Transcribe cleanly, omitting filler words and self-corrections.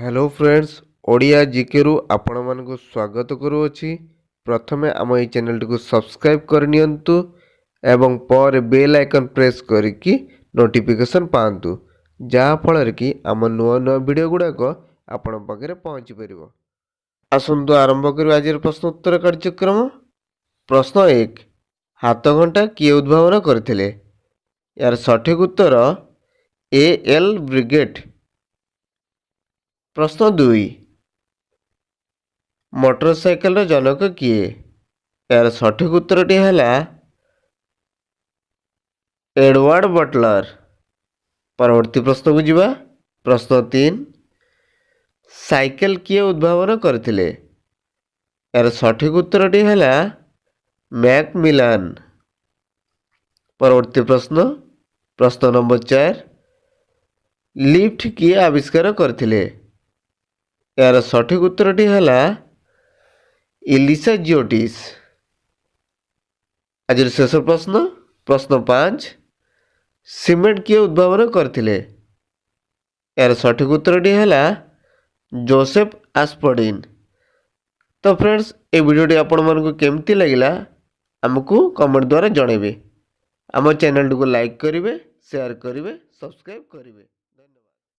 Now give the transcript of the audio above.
Hello friends Odia GK रु आपण मानक स्वागत करुअछि। प्रथमे आम ये चैनल को सब्सक्राइब करनियंतु एवं पर बेल आइकन प्रेस करके नोटिफिकेशन पांतु जहाँ फल कि आम नुआ नुआ वीडियो गुड़ाक आपण पाखे पहुँची पार। आसतु आरंभ कर आज प्रश्न उत्तर कार्यक्रम। प्रश्न 1 हाथ घंटा किए उद्भावन करथिले? यार सठिक उत्तर ए एल ब्रिगेट। प्रश्न 2 मोटरसाइकेल जनक किए? यार सठिक उत्तरटी है एडवर्ड बटलर। परवर्ती प्रश्न को जीवा। प्रश्न 3 साइकेल किए उद्भावन करथिले? यार सठिक उत्तरटी है मैकमिलान। परवर्ती प्रश्न प्रश्न नंबर 4 लिफ्ट किए आविष्कार करथिले? यार सठिक उत्तरटी है इलिसा जिओटिस। आज शेष प्रश्न प्रश्न 5 सीमेंट किए उद्भावन करथिले? यार सठिक उत्तरटी है जोसेफ आस्पर्डिन। तो फ्रेंड्स ये वीडियोटी आपण मानकु केमती लगिला हमको कमेंट द्वारा जणेबे। आम चैनल को लाइक करेंगे, शेयर करेंगे, सब्सक्राइब करेंगे।